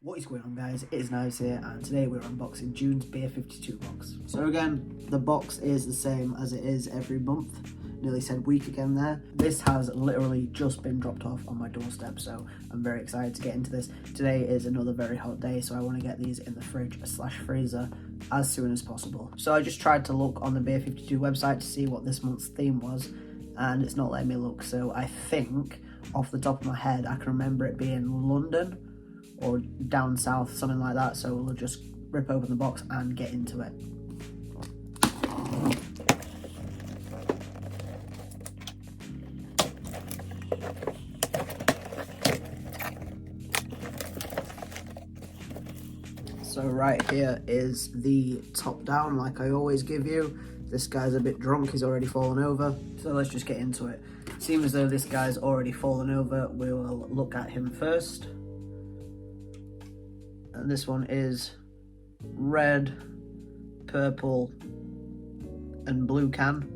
What is going on, guys? It is Nice here, and today we're unboxing June's BEER52 box. So again, the box is the same as it is every month. Nearly said week again there. This has literally just been dropped off on my doorstep, so I'm very excited to get into this. Today is another very hot day, so I want to get these in the fridge/freezer as soon as possible. So I just tried to look on the BEER52 website to see what this month's theme was, and it's not letting me look. So I think, off the top of my head, I can remember it being London or down south, something like that. So we'll just rip open the box and get into it. So right here is the top down, like I always give you. This guy's a bit drunk, he's already fallen over. So let's just get into it. Seems as though this guy's already fallen over. We will look at him first. And this one is red, purple, and blue can.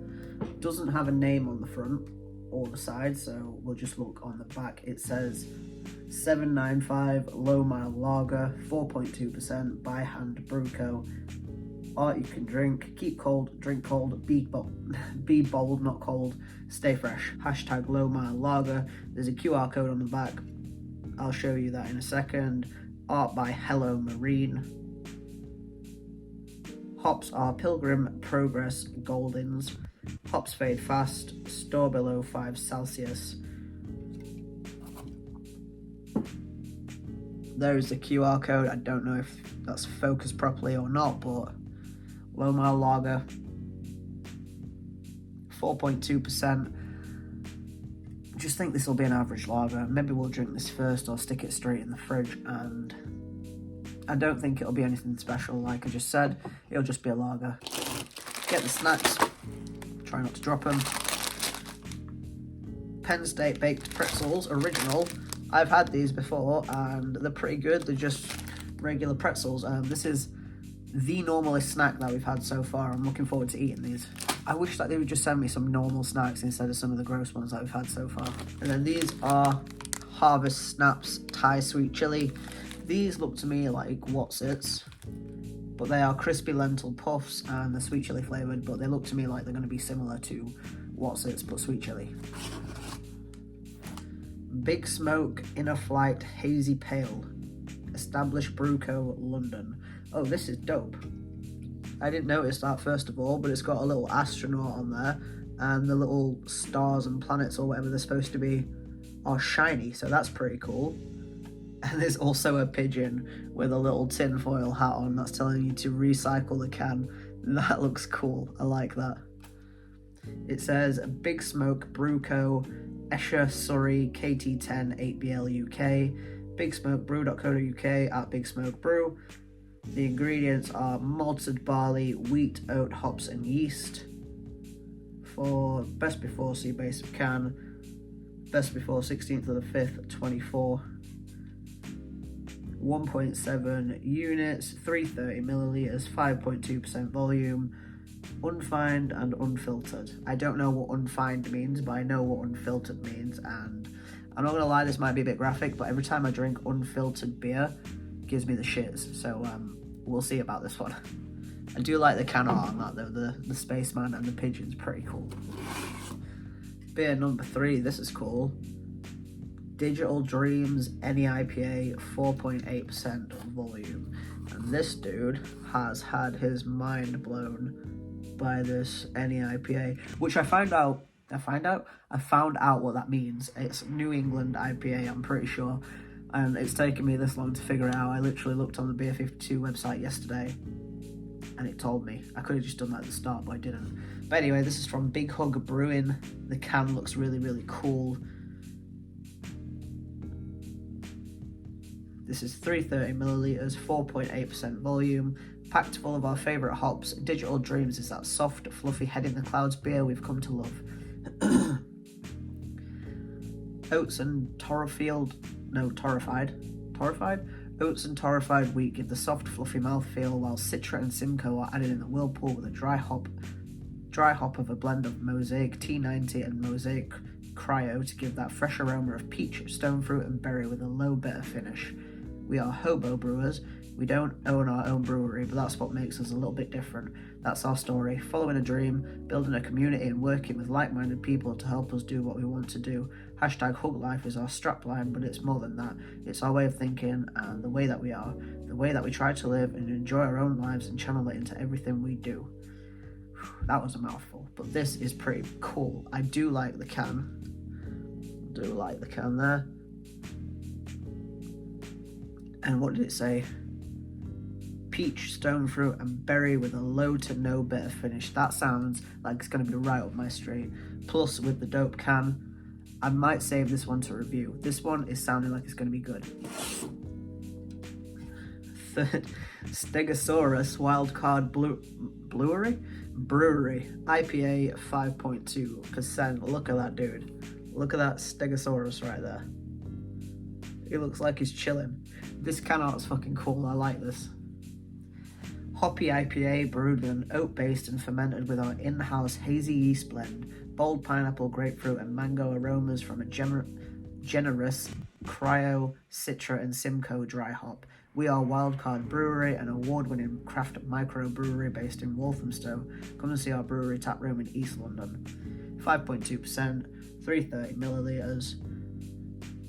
Doesn't have a name on the front or the side, so we'll just look on the back. It says 795 low mile lager, 4.2% by hand brew co. Art you can drink, keep cold, drink cold, be bold, not cold, stay fresh. Hashtag low mile lager. There's a QR code on the back. I'll show you that in a second. Art by Hello Marine. Hops are Pilgrim Progress Goldens. Hops fade fast. Store below 5 Celsius. There is the QR code. I don't know if that's focused properly or not, but low mile lager, 4.2%. Just think this will be an average lager. Maybe we'll drink this first or stick it straight in the fridge, and I don't think it'll be anything special. Like I just said, it'll just be a lager. Get the snacks, try not to drop them. Penn State baked pretzels, original. I've had these before and they're pretty good. They're just regular pretzels. This is the normalest snack that we've had so far. I'm looking forward to eating these. I wish that they would just send me some normal snacks instead of some of the gross ones that we've had so far. And then these are Harvest Snaps Thai Sweet Chili. These look to me like What's-Its, but they are crispy lentil puffs and they're sweet chili flavoured, but they look to me like they're going to be similar to What's-Its but sweet chili. Big Smoke Inner Flight Hazy Pale, Established Brew Co. London. Oh, this is dope. I didn't notice that first of all, but it's got a little astronaut on there, and the little stars and planets or whatever they're supposed to be are shiny, so that's pretty cool. And there's also a pigeon with a little tinfoil hat on that's telling you to recycle the can. That looks cool. I like that. It says Big Smoke Brew Co. Esher, Surrey, KT10 8BL UK, bigsmokebrew.co.uk at Big Smoke Brew. The ingredients are malted barley, wheat, oat, hops, and yeast. For best before, see base of can. Best before 16th of the 5th, 24. 1.7 units, 330 milliliters, 5.2% volume. Unfined and unfiltered. I don't know what unfined means, but I know what unfiltered means, and I'm not gonna lie, this might be a bit graphic, but every time I drink unfiltered beer, it gives me the shits, so we'll see about this one. I do like the can art on that though, the spaceman and the pigeon's pretty cool. Beer number 3, this is cool. Digital Dreams Any IPA, 4.8% volume, and this dude has had his mind blown by this Any IPA, which I found out what that means. It's New England IPA, I'm pretty sure, and it's taken me this long to figure it out. I literally looked on the BEER52 website yesterday and it told me. I could have just done that at the start, but I didn't. But anyway, this is from Big Hug Brewing. The can looks really, really cool. This is 330 milliliters, 4.8% volume, packed full of our favourite hops. Digital Dreams is that soft, fluffy head in the clouds beer we've come to love. Oats and torrified? Oats and torrified wheat give the soft, fluffy mouthfeel, while Citra and Simcoe are added in the whirlpool with a dry hop of a blend of Mosaic T90 and Mosaic Cryo to give that fresh aroma of peach, stone fruit, and berry with a low bitter finish. We are hobo brewers. We don't own our own brewery, but that's what makes us a little bit different. That's our story. Following a dream, building a community and working with like-minded people to help us do what we want to do. Hashtag Hug Life is our strapline, but it's more than that. It's our way of thinking and the way that we are, the way that we try to live and enjoy our own lives and channel it into everything we do. That was a mouthful, but this is pretty cool. I do like the can. There. And what did it say? Peach, stone fruit and berry with a low to no bitter finish. That sounds like it's going to be right up my street. Plus with the dope can, I might save this one to review. This one is sounding like it's going to be good. Third, Stegosaurus Wildcard Brewery IPA 5.2. Because look at that dude. Look at that Stegosaurus right there. He looks like he's chilling. This can art's fucking cool. I like this. Hoppy IPA brewed with an oat-based and fermented with our in-house hazy yeast blend, bold pineapple, grapefruit and mango aromas from a generous Cryo, Citra and Simcoe dry hop. We are Wildcard Brewery, an award-winning craft microbrewery based in Walthamstow. Come and see our brewery tap room in East London. 5.2%, 330 millilitres.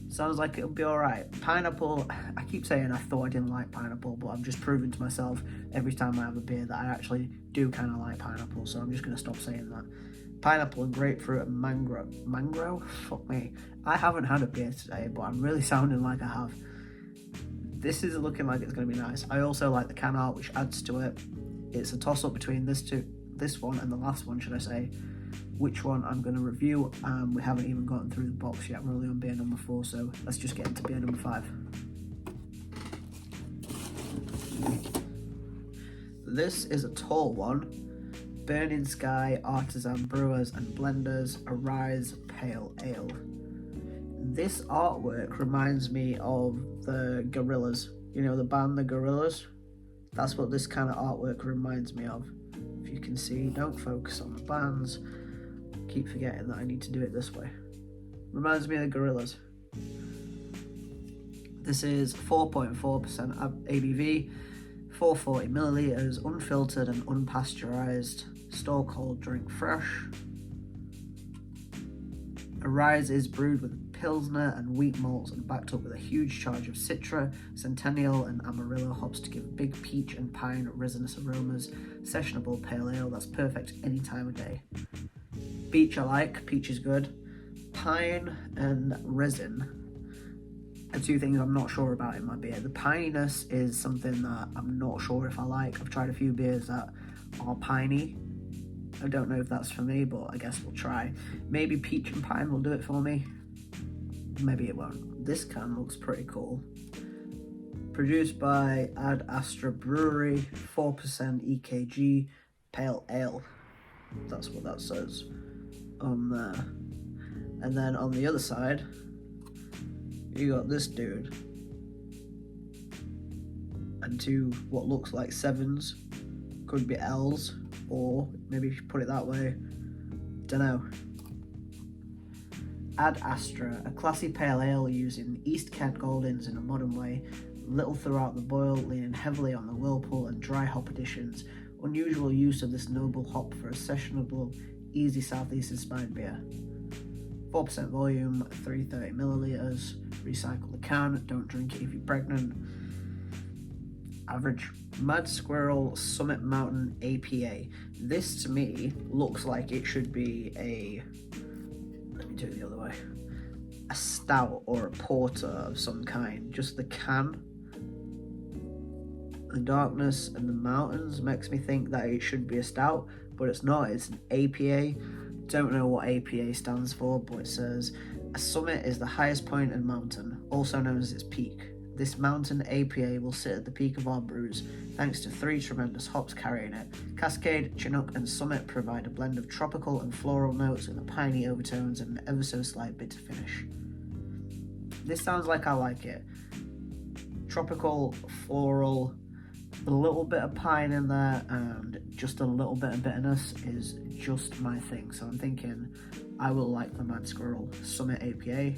Sounds like it'll be alright. Pineapple, I keep saying I thought I didn't like pineapple, but I'm just proving to myself every time I have a beer that I actually do kind of like pineapple, so I'm just going to stop saying that. Pineapple and grapefruit and mango? Fuck me. I haven't had a beer today, but I'm really sounding like I have. This is looking like it's going to be nice. I also like the can art, which adds to it. It's a toss-up between this one and the last one, should I say. Which one I'm going to review. We haven't even gotten through the box yet. We're only on beer number 4, so let's just get into beer number 5. This is a tall one. Burning Sky Artisan Brewers and Blenders Arise Pale Ale. This artwork reminds me of the Gorillaz. You know the band, the Gorillaz? That's what this kind of artwork reminds me of. If you can see, don't focus on the bands. Keep forgetting that I need to do it this way. Reminds me of the Gorillaz. This is 4.4% ABV, 440 milliliters, unfiltered and unpasteurized, store cold, drink fresh. Arise is brewed with Pilsner and wheat malts and backed up with a huge charge of Citra, Centennial and Amarillo hops to give big peach and pine resinous aromas. Sessionable pale ale that's perfect any time of day. Peach I like, peach is good. Pine and resin are two things I'm not sure about in my beer. The pininess is something that I'm not sure if I like. I've tried a few beers that are piney. I don't know if that's for me, but I guess we'll try. Maybe peach and pine will do it for me. Maybe it won't. This can looks pretty cool. Produced by Ad Astra Brewery, 4% EKG Pale Ale. That's what that says on there. And then on the other side, you got this dude. And two what looks like 7s. Could be L's, or maybe if you put it that way, dunno. Ad Astra, a classy pale ale using East Kent Goldings in a modern way, little throughout the boil, leaning heavily on the whirlpool and dry hop additions. Unusual use of this noble hop for a sessionable, easy southeast inspired beer. 4% volume, 330 milliliters. Recycle the can, don't drink it if you're pregnant. Average. Mad Squirrel Summit Mountain APA. This to me looks like it should be a, let me do it the other way, a stout or a porter of some kind. Just the can, the darkness and the mountains makes me think that it should be a stout, but it's not. It's an APA. Don't know what APA stands for, but it says a summit is the highest point in mountain, also known as its peak. This mountain APA will sit at the peak of our brews, thanks to 3 tremendous hops carrying it. Cascade, Chinook and Summit provide a blend of tropical and floral notes with a piney overtones and an ever so slight bitter finish. This sounds like I like it. Tropical, floral, a little bit of pine in there and just a little bit of bitterness is just my thing. So I'm thinking I will like the Mad Squirrel Summit APA.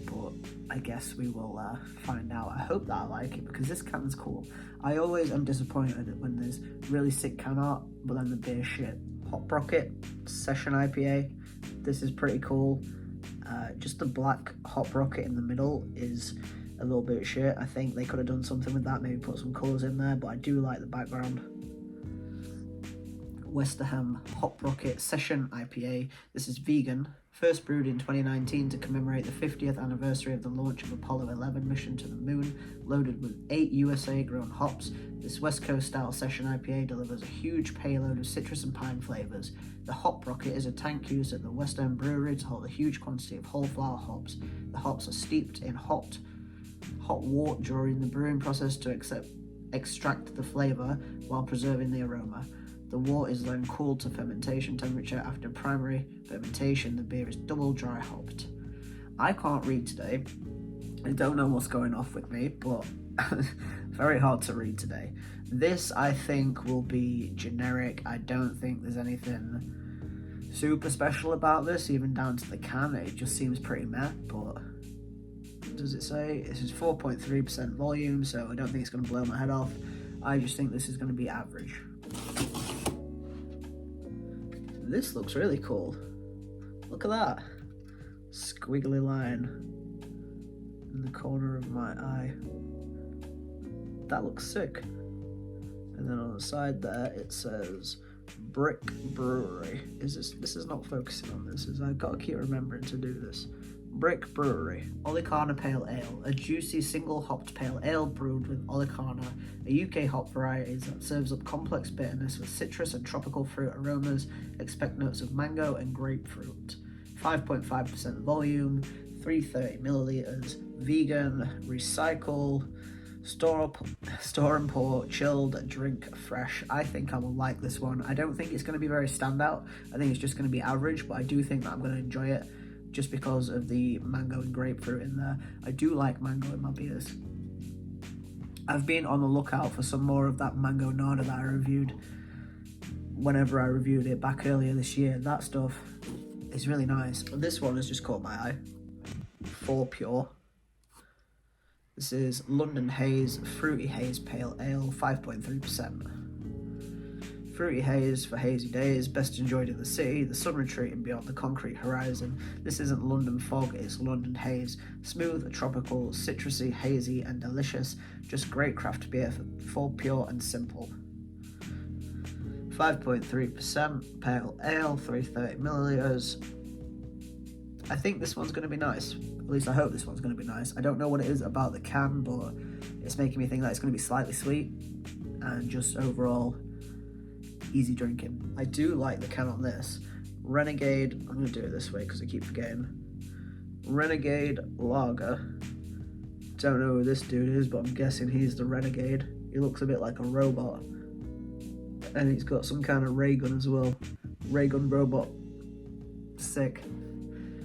But I I guess we will find out. I hope that I like it because this can's cool. I always am disappointed when there's really sick can art, but then the beer shit. Hop Rocket Session IPA. This is pretty cool. Just the black Hop Rocket in the middle is a little bit shit. I think they could have done something with that, maybe put some colours in there, but I do like the background. Westerham Hop Rocket Session IPA. This is vegan. First brewed in 2019 to commemorate the 50th anniversary of the launch of Apollo 11 mission to the moon, loaded with 8 USA-grown hops. This West Coast style session IPA delivers a huge payload of citrus and pine flavours. The Hop Rocket is a tank used at the West End Brewery to hold a huge quantity of whole flower hops. The hops are steeped in hot wort during the brewing process to extract the flavour while preserving the aroma. The wort is then cooled to fermentation temperature. After primary fermentation, the beer is double dry hopped. I can't read today. I don't know what's going off with me, but very hard to read today. This, I think, will be generic. I don't think there's anything super special about this, even down to the can. It just seems pretty meh, but does it say? This is 4.3% volume, so I don't think it's going to blow my head off. I just think this is going to be average. This looks really cool. Look at that. Squiggly line in the corner of my eye. That looks sick. And then on the side there, it says Brick Brewery. This is not focusing on this. I've got to keep remembering to do this. Brick Brewery. Olicana Pale Ale. A juicy single hopped pale ale brewed with Olicana, a UK hop variety that serves up complex bitterness with citrus and tropical fruit aromas. Expect notes of mango and grapefruit. 5.5% volume, 330 milliliters, vegan, recycle, store and pour, chilled, drink fresh. I think I will like this one. I don't think it's going to be very standout. I think it's just going to be average, but I do think that I'm going to enjoy it just because of the mango and grapefruit in there. I do like mango in my beers. I've been on the lookout for some more of that mango nada that I reviewed whenever I reviewed it back earlier this year. That stuff is really nice. But this one has just caught my eye. 4 Pure. This is London Haze Fruity Haze Pale Ale, 5.3%. Fruity haze for hazy days, best enjoyed in the city, the sun retreating beyond the concrete horizon. This isn't London fog, it's London haze. Smooth, tropical, citrusy, hazy, and delicious. Just great craft beer for pure and simple. 5.3% pale ale, 330 milliliters. I think this one's going to be nice. At least I hope this one's going to be nice. I don't know what it is about the can, but it's making me think that it's going to be slightly sweet and just overall easy drinking. I do like the can on this. Renegade, I'm going to do it this way because I keep forgetting. Renegade Lager. Don't know who this dude is, but I'm guessing he's the Renegade. He looks a bit like a robot. And he's got some kind of ray gun as well. Ray gun robot. Sick.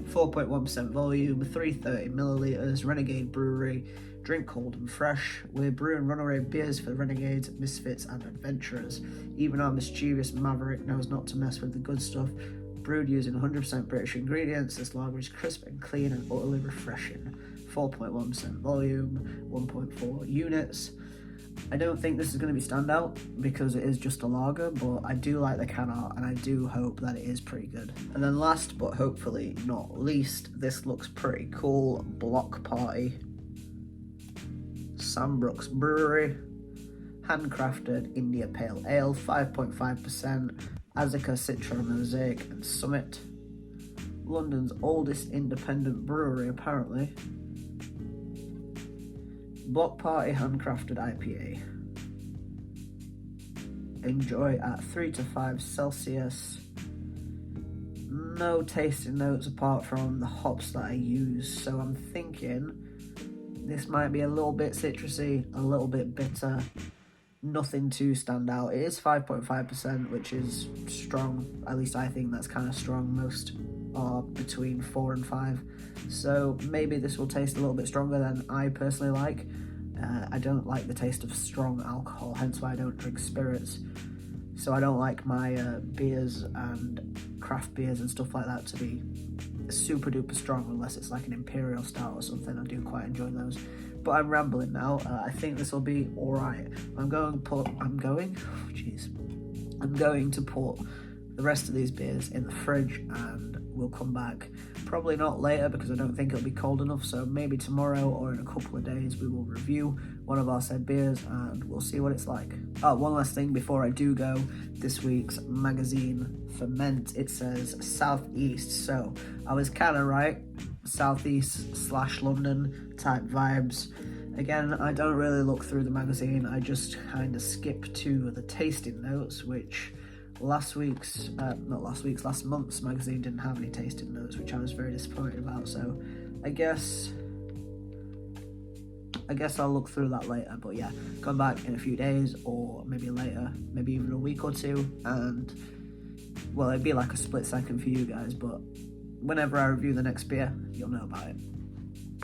4.1% volume, 330 milliliters, Renegade Brewery. Drink cold and fresh. We're brewing runaway beers for renegades, misfits, and adventurers. Even our mischievous maverick knows not to mess with the good stuff. Brewed using 100% British ingredients, this lager is crisp and clean and utterly refreshing. 4.1% volume, 1.4 units. I don't think this is going to be standout because it is just a lager, but I do like the can art and I do hope that it is pretty good. And then last but hopefully not least, this looks pretty cool. Block Party. Sandbrooks Brewery. Handcrafted India Pale Ale, 5.5%. Azeka, Citra, Mosaic and Summit. London's oldest independent brewery apparently. Block Party Handcrafted IPA. Enjoy at 3 to 5 Celsius. No tasting notes apart from the hops that I use, so I'm thinking this might be a little bit citrusy, a little bit bitter. Nothing too stand out. It is 5.5%, which is strong. At least I think that's kind of strong. Most are between 4 and 5. So maybe this will taste a little bit stronger than I personally like. I don't like the taste of strong alcohol, hence why I don't drink spirits. So I don't like my beers and craft beers and stuff like that to be super duper strong unless it's like an imperial stout or something. I do quite enjoy those. But I'm rambling now. I think this will be all right. I'm going to put the rest of these beers in the fridge, and we'll come back probably not later because I don't think it'll be cold enough, so maybe tomorrow or in a couple of days we will review one of our said beers and we'll see what it's like. Oh, one last thing before I do go. This week's magazine ferment, it says southeast, so I was kind of right. Southeast / London type vibes. Again, I don't really look through the magazine, I just kind of skip to the tasting notes, which last month's magazine didn't have any tasting notes, which I was very disappointed about, so I guess I'll look through that later. But yeah, come back in a few days or maybe later, maybe even a week or two, and well, it'd be like a split second for you guys, but whenever I review the next beer, you'll know about it.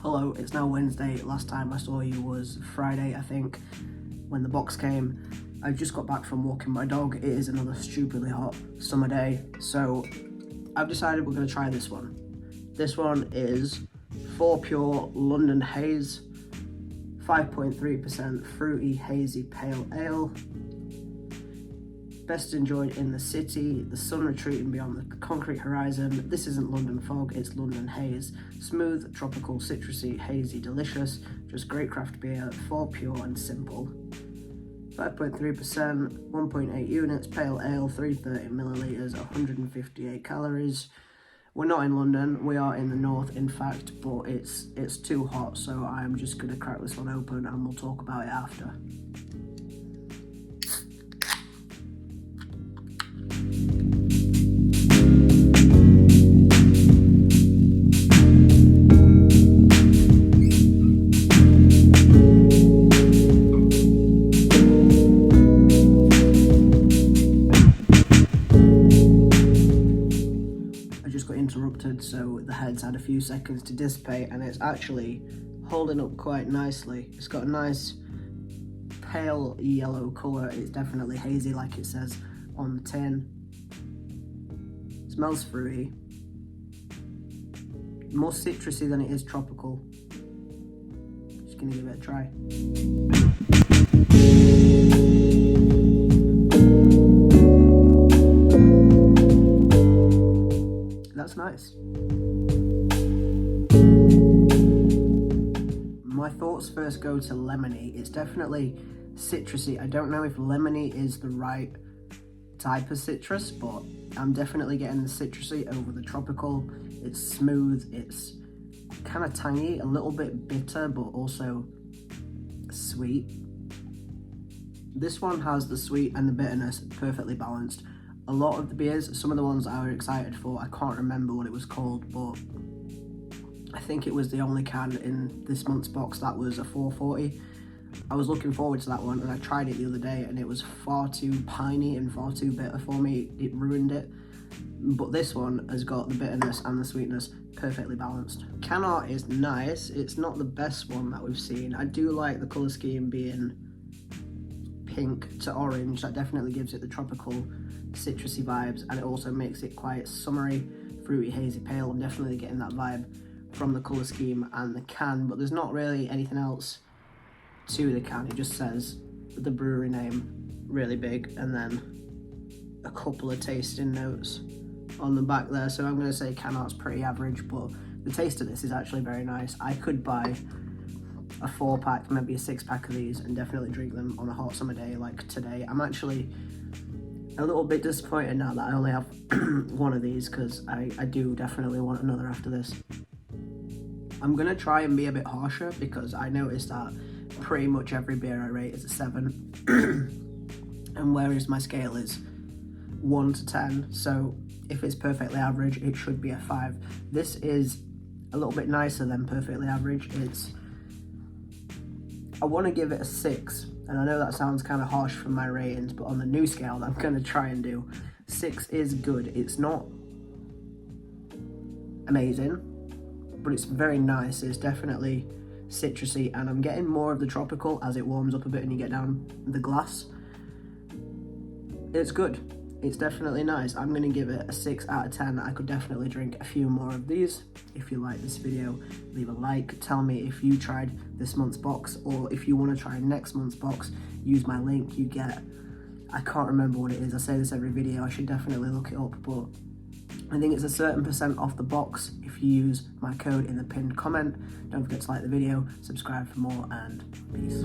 Hello, it's now Wednesday. Last time I saw you was Friday, I think, when the box came. I just got back from walking my dog. It is another stupidly hot summer day, so I've decided we're going to try this one. This one is 4 Pure London Haze, 5.3% fruity hazy pale ale. Best enjoyed in the city, the sun retreating beyond the concrete horizon. This isn't London fog, it's London haze. Smooth, tropical, citrusy, hazy, delicious. Just great craft beer, 4 Pure and simple. 5.3%, 1.8 units, pale ale, 330 millilitres, 158 calories. We're not in London, we are in the north in fact, but it's too hot, so I'm just going to crack this one open and we'll talk about it after. Interrupted, so the head's had a few seconds to dissipate, and it's actually holding up quite nicely. It's got a nice pale yellow colour. It's definitely hazy like it says on the tin. It smells fruity, more citrusy than it is tropical. Just gonna give it a try. That's nice. My thoughts first go to lemony. It's definitely citrusy. I don't know if lemony is the right type of citrus, but I'm definitely getting the citrusy over the tropical. It's smooth, it's kind of tangy, a little bit bitter, but also sweet. This one has the sweet and the bitterness perfectly balanced. A lot of the beers, some of the ones I was excited for, I can't remember what it was called, but I think it was the only can in this month's box that was a 440. I was looking forward to that one, and I tried it the other day, and it was far too piney and far too bitter for me. It ruined it. But this one has got the bitterness and the sweetness perfectly balanced. Can art is nice. It's not the best one that we've seen. I do like the colour scheme being pink to orange. That definitely gives it the tropical citrusy vibes, and it also makes it quite summery, fruity, hazy pale. I'm definitely getting that vibe from the colour scheme and the can, but there's not really anything else to the can. It just says the brewery name really big and then a couple of tasting notes on the back there, so I'm going to say can art's pretty average, but the taste of this is actually very nice. I could buy a 4-pack, maybe a 6-pack of these and definitely drink them on a hot summer day like today. I'm actually a little bit disappointed now that I only have one of these, because I do definitely want another after this. I'm going to try and be a bit harsher, because I noticed that pretty much every beer I rate is a 7, and whereas my scale is 1 to 10, so if it's perfectly average, it should be a 5. This is a little bit nicer than perfectly average. I want to give it a 6, and I know that sounds kind of harsh from my ratings, but on the new scale that I'm going to try and do, 6 is good. It's not amazing, but it's very nice. It's definitely citrusy, and I'm getting more of the tropical as it warms up a bit and you get down the glass. It's good. It's definitely nice. I'm going to give it a 6 out of 10. I could definitely drink a few more of these. If you like this video, leave a like. Tell me if you tried this month's box, or if you want to try next month's box, use my link. You get, I can't remember what it is. I say this every video. I should definitely look it up, but I think it's a certain % off the box if you use my code in the pinned comment. Don't forget to like the video, subscribe for more, and peace.